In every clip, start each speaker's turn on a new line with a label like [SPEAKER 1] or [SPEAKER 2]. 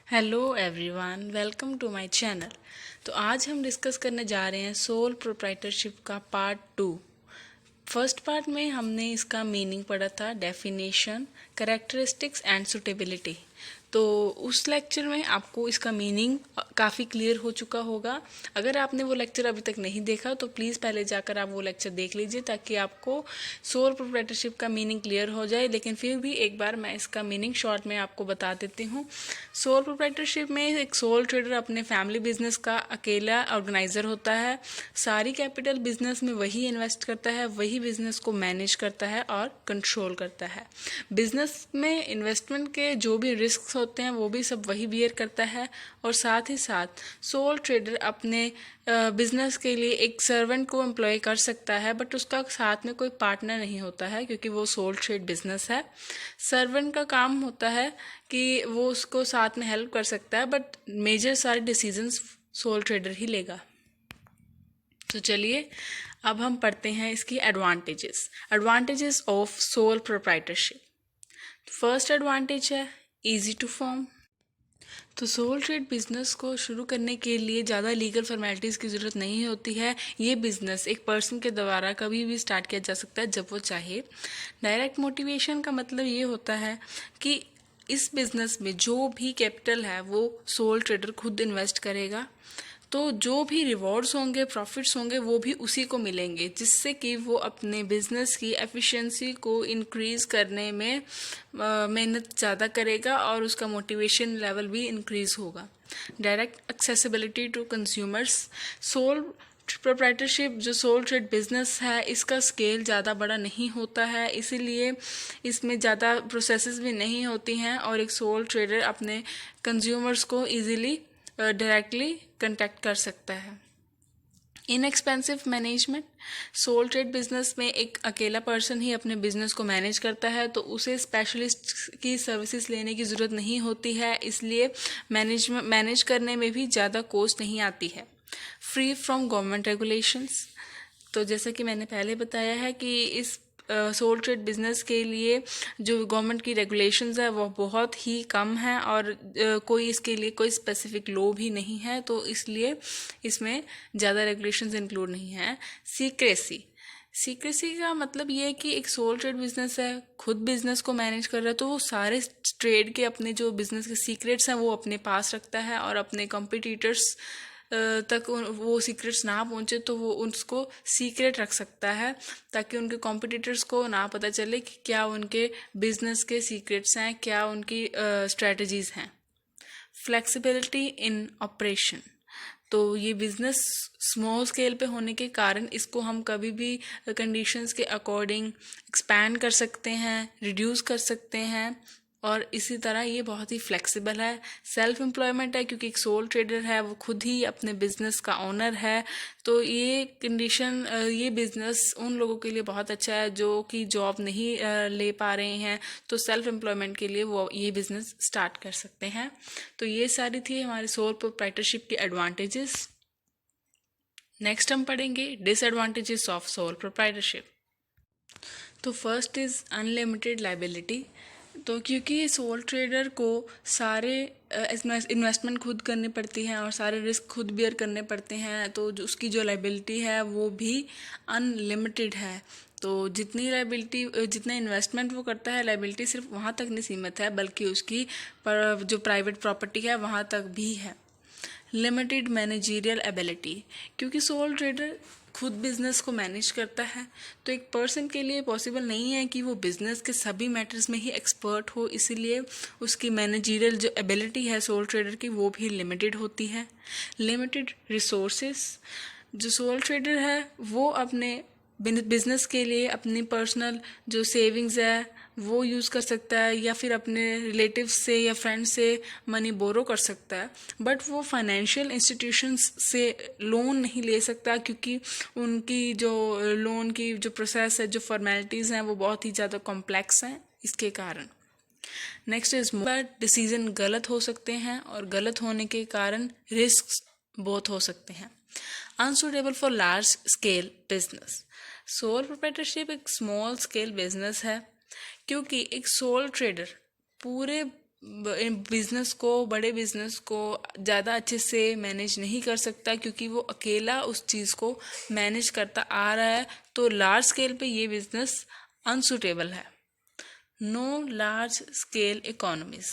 [SPEAKER 1] Hello everyone, welcome to my channel. तो आज हम डिस्कस करने जा रहे हैं सोल प्रोप्राइटरशिप का पार्ट 2। फर्स्ट पार्ट में हमने इसका मीनिंग पढ़ा था, डेफिनेशन, कैरेक्टरिस्टिक्स एंड सुटेबिलिटी। तो उस लेक्चर में आपको इसका मीनिंग काफ़ी क्लियर हो चुका होगा। अगर आपने वो लेक्चर अभी तक नहीं देखा तो प्लीज़ पहले जाकर आप वो लेक्चर देख लीजिए ताकि आपको सोल प्रोप्राइटरशिप का मीनिंग क्लियर हो जाए। लेकिन फिर भी एक बार मैं इसका मीनिंग शॉर्ट में आपको बता देती हूँ। सोल प्रोप्राइटरशिप में एक सोल ट्रेडर अपने फैमिली बिजनेस का अकेला ऑर्गेनाइजर होता है। सारी कैपिटल बिजनेस में वही इन्वेस्ट करता है, वही बिजनेस को मैनेज करता है और कंट्रोल करता है। बिजनेस में इन्वेस्टमेंट के जो भी रिस्क होते हैं वो भी सब वही बियर करता है। और साथ ही साथ सोल ट्रेडर अपने बिजनेस के लिए एक सर्वेंट को एम्प्लॉय कर सकता है, बट उसका साथ में कोई पार्टनर नहीं होता है क्योंकि वो सोल ट्रेड बिजनेस है। सर्वेंट का काम होता है कि वो उसको साथ में हेल्प कर सकता है, बट मेजर सारे डिसीजंस सोल ट्रेडर ही लेगा। तो चलिए अब हम पढ़ते हैं इसकी advantages of sole proprietorship. First advantage है इजी टू फॉर्म। तो सोल ट्रेड बिजनेस को शुरू करने के लिए ज़्यादा लीगल फॉर्मेलिटीज़ की ज़रूरत नहीं होती है। ये बिजनेस एक पर्सन के द्वारा कभी भी स्टार्ट किया जा सकता है जब वो चाहे। डायरेक्ट मोटिवेशन का मतलब ये होता है कि इस बिजनेस में जो भी कैपिटल है वो सोल ट्रेडर खुद इन्वेस्ट करेगा, तो जो भी रिवॉर्ड्स होंगे, प्रॉफिट्स होंगे, वो भी उसी को मिलेंगे, जिससे कि वो अपने बिजनेस की एफिशिएंसी को इंक्रीज करने में मेहनत ज़्यादा करेगा और उसका मोटिवेशन लेवल भी इंक्रीज होगा। Direct accessibility to consumers. Sole proprietorship जो सोल ट्रेड बिजनेस है इसका स्केल ज़्यादा बड़ा नहीं होता है, इसीलिए इसमें ज़्यादा प्रोसेसेस भी नहीं होती हैं और एक सोल ट्रेडर अपने कंज्यूमर्स को ईजिली डायरेक्टली कांटेक्ट कर सकता है। Inexpensive management. Sole trade business में एक अकेला पर्सन ही अपने बिजनेस को मैनेज करता है, तो उसे स्पेशलिस्ट की सर्विसेज लेने की ज़रूरत नहीं होती है, इसलिए मैनेज करने में भी ज़्यादा कॉस्ट नहीं आती है। Free from government regulations. तो जैसा कि मैंने पहले बताया है कि इस सोल ट्रेड बिजनेस के लिए जो गवर्नमेंट की रेगुलेशंस है वो बहुत ही कम है और कोई इसके लिए कोई स्पेसिफिक लॉ भी नहीं है, तो इसलिए इसमें ज़्यादा रेगुलेशंस इंक्लूड नहीं है। सीक्रेसी का मतलब ये है कि एक सोल ट्रेड बिजनेस है, खुद बिजनेस को मैनेज कर रहा है, तो वो सारे ट्रेड के अपने जो बिजनेस के सीक्रेट्स हैं वो अपने पास रखता है और अपने कॉम्पिटिटर्स तक वो सीक्रेट्स ना पहुंचे तो वो उसको सीक्रेट रख सकता है ताकि उनके कॉम्पिटिटर्स को ना पता चले कि क्या उनके बिजनेस के सीक्रेट्स हैं, क्या उनकी स्ट्रेटजीज हैं। फ्लेक्सिबिलिटी इन ऑपरेशन। तो ये बिजनेस स्मॉल स्केल पे होने के कारण इसको हम कभी भी कंडीशंस के अकॉर्डिंग एक्सपैंड कर सकते हैं, रिड्यूस कर सकते हैं और इसी तरह ये बहुत ही फ्लेक्सिबल है। सेल्फ एम्प्लॉयमेंट है क्योंकि एक सोल ट्रेडर है, वो खुद ही अपने बिजनेस का ओनर है, तो ये कंडीशन ये बिजनेस उन लोगों के लिए बहुत अच्छा है जो कि जॉब नहीं ले पा रहे हैं, तो सेल्फ एम्प्लॉयमेंट के लिए वो ये बिजनेस स्टार्ट कर सकते हैं। तो ये सारी थी हमारी सोल प्रोप्राइटरशिप की एडवांटेजेस। नेक्स्ट हम पढ़ेंगे डिसएडवांटेजेस ऑफ सोल प्रोप्राइटरशिप। तो फर्स्ट इज़ अनलिमिटेड लाइबिलिटी। तो क्योंकि सोल ट्रेडर को सारे इन्वेस्टमेंट खुद करनी पड़ती हैं और सारे रिस्क खुद बियर करने पड़ते हैं, तो जो उसकी जो लाइबिलिटी है वो भी अनलिमिटेड है। तो जितनी लाइबिलिटी, जितना इन्वेस्टमेंट वो करता है, लाइबिलिटी सिर्फ वहाँ तक नहीं सीमित है बल्कि उसकी जो प्राइवेट प्रॉपर्टी है वहाँ तक भी है। Limited managerial ability. क्योंकि सोल ट्रेडर खुद बिजनेस को मैनेज करता है, तो एक पर्सन के लिए पॉसिबल नहीं है कि वो बिजनेस के सभी मैटर्स में ही एक्सपर्ट हो, इसीलिए उसकी मैनेजरियल जो एबिलिटी है सोल ट्रेडर की वो भी लिमिटेड होती है। Limited resources. जो सोल ट्रेडर है वो अपने बिजनेस के लिए अपनी पर्सनल जो सेविंग्स है वो यूज़ कर सकता है या फिर अपने रिलेटिव्स से या फ्रेंड्स से मनी बोरो कर सकता है, बट वो फाइनेंशियल इंस्टीट्यूशंस से लोन नहीं ले सकता क्योंकि उनकी जो लोन की जो प्रोसेस है, जो फॉर्मेलिटीज़ हैं वो बहुत ही ज़्यादा कॉम्प्लेक्स हैं इसके कारण। नेक्स्ट इज डिसीजन गलत हो सकते हैं और गलत होने के कारण रिस्क बहुत हो सकते हैं। Unsuitable for large scale business. Sole proprietorship एक स्मॉल स्केल बिजनेस है क्योंकि एक सोल ट्रेडर पूरे बिजनेस को, बड़े बिजनेस को ज़्यादा अच्छे से मैनेज नहीं कर सकता क्योंकि वो अकेला उस चीज़ को मैनेज करता आ रहा है, तो लार्ज स्केल पे ये बिजनेस अनसुटेबल है। No large scale economies.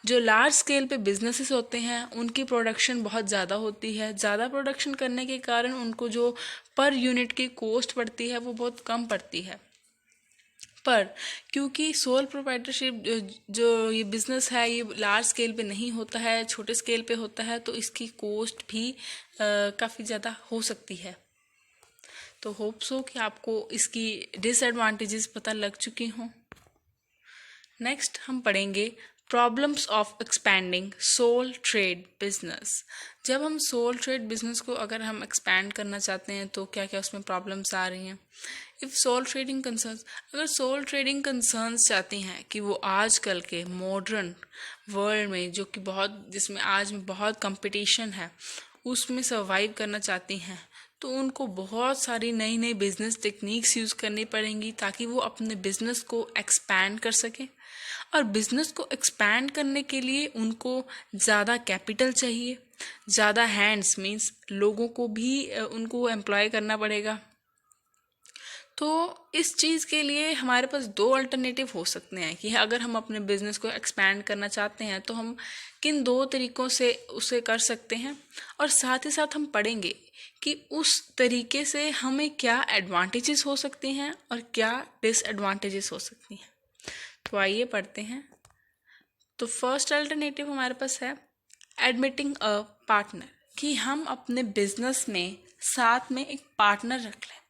[SPEAKER 1] जो लार्ज स्केल पे बिजनेसेस होते हैं उनकी प्रोडक्शन बहुत ज़्यादा होती है। ज़्यादा प्रोडक्शन करने के कारण उनको जो पर यूनिट की कॉस्ट पड़ती है वो बहुत कम पड़ती है। पर क्योंकि सोल प्रोप्राइटरशिप जो ये बिज़नेस है ये लार्ज स्केल पे नहीं होता है, छोटे स्केल पे होता है, तो इसकी कॉस्ट भी काफ़ी ज़्यादा हो सकती है। तो होप सो कि आपको इसकी डिसएडवांटेजेस पता लग चुकी हों। नेक्स्ट हम पढ़ेंगे problems of expanding sole trade business. जब हम सोल ट्रेड बिजनेस को अगर हम एक्सपैंड करना चाहते हैं तो क्या क्या उसमें प्रॉब्लम्स आ रही हैं। इफ़ सोल ट्रेडिंग कंसर्न्स, अगर सोल ट्रेडिंग कंसर्न्स चाहती हैं कि वो आजकल के मॉडर्न वर्ल्ड में जो कि जिसमें आज में बहुत कंपटीशन है उसमें सर्वाइव करना चाहती हैं, तो उनको बहुत सारी नई नई बिजनेस टेक्निक्स यूज़ करनी पड़ेंगी ताकि वो अपने बिजनेस को एक्सपैंड कर सकें। और बिजनेस को एक्सपैंड करने के लिए उनको ज़्यादा कैपिटल चाहिए, ज़्यादा हैंड्स मीन्स लोगों को भी उनको एम्प्लॉय करना पड़ेगा। तो इस चीज़ के लिए हमारे पास दो अल्टरनेटिव हो सकते हैं कि अगर हम अपने बिजनेस को एक्सपैंड करना चाहते हैं तो हम किन दो तरीक़ों से उसे कर सकते हैं, और साथ ही साथ हम पढ़ेंगे कि उस तरीके से हमें क्या एडवांटेजेस हो सकते हैं और क्या डिसएडवांटेजेस हो सकती हैं। तो आइए पढ़ते हैं। तो फर्स्ट अल्टरनेटिव हमारे पास है एडमिटिंग अ पार्टनर, कि हम अपने बिजनेस में साथ में एक पार्टनर रख लें।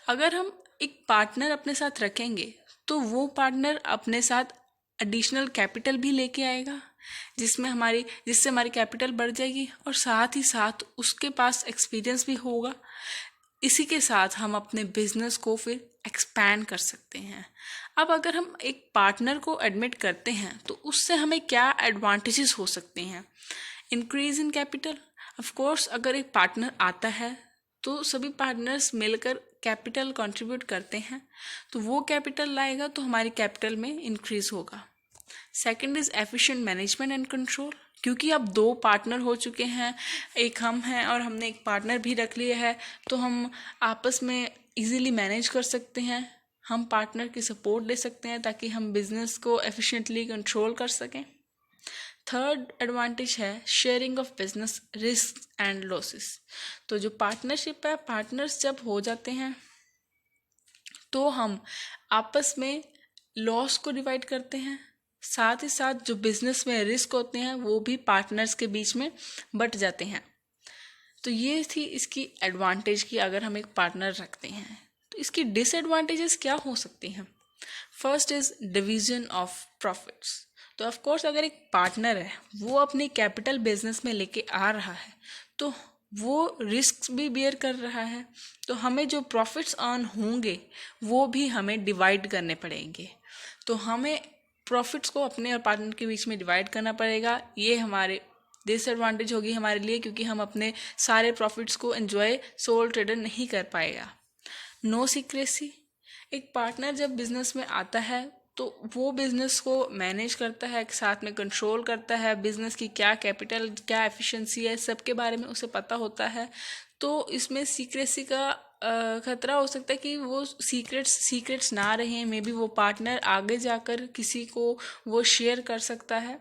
[SPEAKER 1] अगर हम एक पार्टनर अपने साथ रखेंगे तो वो पार्टनर अपने साथ एडिशनल कैपिटल भी लेके आएगा जिससे हमारी कैपिटल बढ़ जाएगी और साथ ही साथ उसके पास एक्सपीरियंस भी होगा। इसी के साथ हम अपने बिजनेस को फिर एक्सपैंड कर सकते हैं। अब अगर हम एक पार्टनर को एडमिट करते हैं तो उससे हमें क्या एडवांटेजेस हो सकते हैं। Increase in capital, of course अगर एक पार्टनर आता है तो सभी पार्टनर्स मिलकर कैपिटल कंट्रीब्यूट करते हैं, तो वो कैपिटल लाएगा तो हमारी कैपिटल में इंक्रीज होगा। Second is efficient management and control, क्योंकि अब दो पार्टनर हो चुके हैं, एक हम हैं और हमने एक पार्टनर भी रख लिया है, तो हम आपस में इजीली मैनेज कर सकते हैं। हम पार्टनर की सपोर्ट ले सकते हैं ताकि हम बिजनेस को एफिशिएंटली कंट्रोल कर सकें। थर्ड एडवांटेज है sharing of business risk and losses. तो जो पार्टनरशिप है, पार्टनर्स जब हो जाते हैं तो हम आपस में लॉस को डिवाइड करते हैं, साथ ही साथ जो बिजनेस में रिस्क होते हैं वो भी पार्टनर्स के बीच में बट जाते हैं। तो ये थी इसकी एडवांटेज कि अगर हम एक पार्टनर रखते हैं। तो इसकी डिसएडवांटेजेस क्या हो सकती हैं। First is division of profits. तो ऑफ कोर्स अगर एक पार्टनर है वो अपनी कैपिटल बिजनेस में लेके आ रहा है तो वो रिस्क भी बेयर कर रहा है, तो हमें जो प्रॉफिट्स अर्न होंगे वो भी हमें डिवाइड करने पड़ेंगे। तो हमें प्रॉफिट्स को अपने और पार्टनर के बीच में डिवाइड करना पड़ेगा। ये हमारे डिसएडवांटेज होगी हमारे लिए, क्योंकि हम अपने सारे प्रॉफिट्स को एंजॉय सोल ट्रेडर नहीं कर पाएगा। नो सीक्रेसी, एक पार्टनर जब बिजनेस में आता है तो वो बिजनेस को मैनेज करता है, साथ में कंट्रोल करता है, बिजनेस की क्या कैपिटल क्या एफिशिएंसी है सबके बारे में उसे पता होता है। तो इसमें सीक्रेसी का खतरा हो सकता है कि वो सीक्रेट्स ना रहें, मे बी वो पार्टनर आगे जाकर किसी को वो शेयर कर सकता है।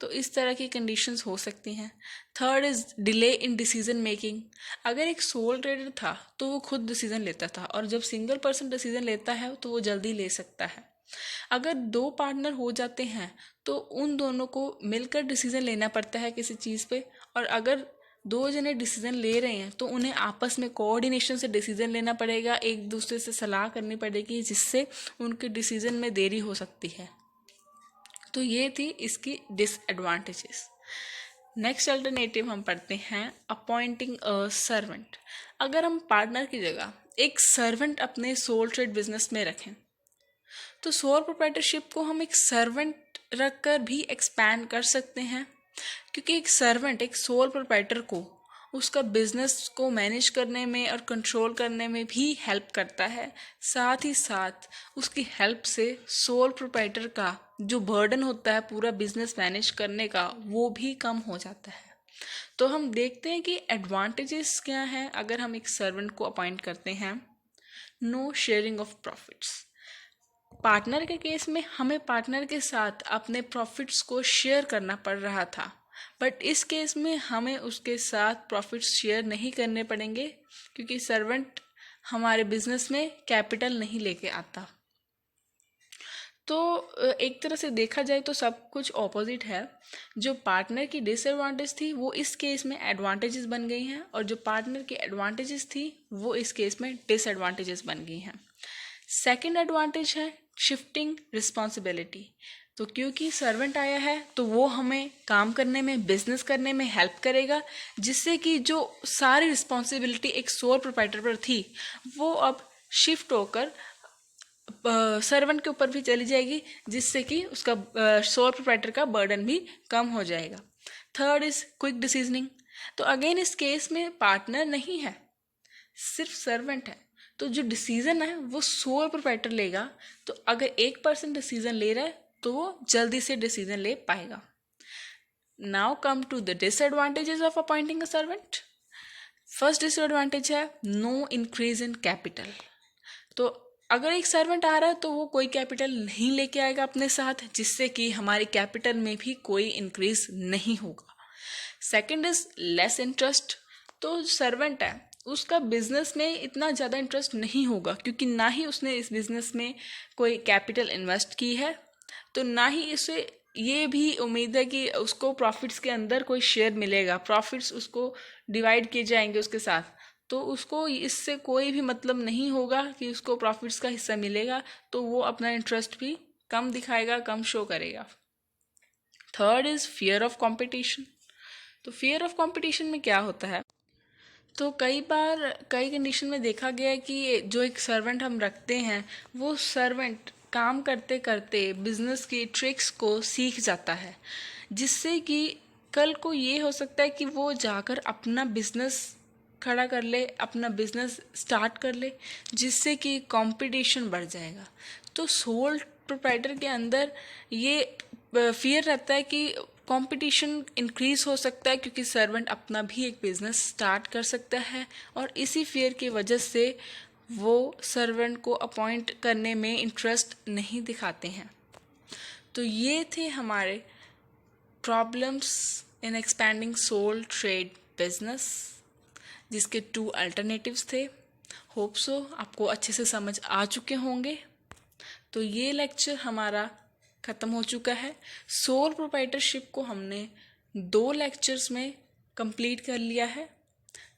[SPEAKER 1] तो इस तरह की कंडीशंस हो सकती हैं। Third is delay in decision making. अगर एक सोल ट्रेडर था तो वो खुद डिसीजन लेता था, और जब सिंगल पर्सन डिसीजन लेता है तो वो जल्दी ले सकता है। अगर दो पार्टनर हो जाते हैं तो उन दोनों को मिलकर डिसीजन लेना पड़ता है किसी चीज़ पे, और अगर दो जने डिसीजन ले रहे हैं तो उन्हें आपस में कोऑर्डिनेशन से डिसीजन लेना पड़ेगा, एक दूसरे से सलाह करनी पड़ेगी, जिससे उनके डिसीजन में देरी हो सकती है। तो ये थी इसकी डिसएडवांटेजेस। नेक्स्ट अल्टरनेटिव हम पढ़ते हैं अपॉइंटिंग अ सर्वेंट। अगर हम पार्टनर की जगह एक सर्वेंट अपने सोल ट्रेड बिजनेस में रखें तो सोल प्रोप्राइटरशिप को हम एक सर्वेंट रखकर भी एक्सपैंड कर सकते हैं, क्योंकि एक सर्वेंट एक सोल प्रोप्राइटर को उसका बिजनेस को मैनेज करने में और कंट्रोल करने में भी हेल्प करता है। साथ ही साथ उसकी हेल्प से सोल प्रोप्राइटर का जो बर्डन होता है पूरा बिजनेस मैनेज करने का, वो भी कम हो जाता है। तो हम देखते हैं कि एडवांटेजेस क्या हैं अगर हम एक सर्वेंट को अपॉइंट करते हैं। No sharing of profits. Partner के केस में हमें पार्टनर के साथ अपने प्रॉफिट्स को शेयर करना पड़ रहा था, बट इस केस में हमें उसके साथ प्रॉफिट्स शेयर नहीं करने पड़ेंगे, क्योंकि सर्वेंट हमारे बिजनेस में कैपिटल नहीं लेके आता। तो एक तरह से देखा जाए तो सब कुछ ऑपोजिट है। जो पार्टनर की डिसएडवांटेज थी वो इस केस में एडवांटेजेस बन गई हैं, और जो पार्टनर की एडवांटेजेस थी वो इस केस में डिसएडवांटेजेस बन गई हैं। सेकंड एडवांटेज है शिफ्टिंग रिस्पॉन्सिबिलिटी। तो क्योंकि सर्वेंट आया है तो वो हमें काम करने में, बिजनेस करने में हेल्प करेगा, जिससे कि जो सारी रिस्पॉन्सिबिलिटी एक सोल प्रोप्राइटर पर थी वो अब शिफ्ट होकर सर्वेंट के ऊपर भी चली जाएगी, जिससे कि उसका सोल प्रोप्राइटर का बर्डन भी कम हो जाएगा। Third is quick decisioning. तो अगेन इस केस में पार्टनर नहीं है, सिर्फ सर्वेंट है, तो जो डिसीजन है वो सोल प्रोप्राइटर लेगा। तो अगर एक पर्सन डिसीजन ले रहा है तो वो जल्दी से डिसीजन ले पाएगा। Now come to the disadvantages of appointing a servant. First disadvantage है नो इंक्रीज इन कैपिटल। तो अगर एक सर्वेंट आ रहा है तो वो कोई कैपिटल नहीं लेके आएगा अपने साथ, जिससे कि हमारी कैपिटल में भी कोई इंक्रीज नहीं होगा। Second is less interest. तो सर्वेंट है उसका बिजनेस में इतना ज़्यादा इंटरेस्ट नहीं होगा, क्योंकि ना ही उसने इस बिजनेस में कोई कैपिटल इन्वेस्ट की है, तो ना ही इसे ये भी उम्मीद है कि उसको प्रॉफिट्स के अंदर कोई शेयर मिलेगा, प्रॉफिट्स उसको डिवाइड किए जाएंगे उसके साथ, तो उसको इससे कोई भी मतलब नहीं होगा कि उसको प्रॉफिट्स का हिस्सा मिलेगा, तो वो अपना इंटरेस्ट भी कम दिखाएगा, कम शो करेगा। Third is fear of competition. तो फियर ऑफ कंपटीशन में क्या होता है, तो कई बार कई कंडीशन में देखा गया है कि जो एक सर्वेंट हम रखते हैं वो सर्वेंट काम करते करते बिजनेस की ट्रिक्स को सीख जाता है, जिससे कि कल को ये हो सकता है कि वो जाकर अपना बिजनेस खड़ा कर ले, अपना बिजनेस स्टार्ट कर ले, जिससे कि कंपटीशन बढ़ जाएगा। तो सोल प्रोप्राइटर के अंदर ये फियर रहता है कि कंपटीशन इंक्रीज हो सकता है, क्योंकि सर्वेंट अपना भी एक बिजनेस स्टार्ट कर सकता है, और इसी फियर की वजह से वो सर्वेंट को अपॉइंट करने में इंटरेस्ट नहीं दिखाते हैं। तो ये थे हमारे problems in expanding sole trade business, जिसके 2 अल्टरनेटिव्स थे। होप सो आपको अच्छे से समझ आ चुके होंगे। तो ये लेक्चर हमारा ख़त्म हो चुका है। सोल प्रोप्राइटरशिप को हमने 2 लेक्चर्स में कंप्लीट कर लिया है।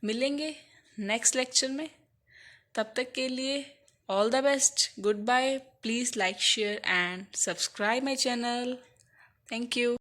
[SPEAKER 1] मिलेंगे नेक्स्ट लेक्चर में, तब तक के लिए all the best, good bye. Please like, share and subscribe my channel. Thank you.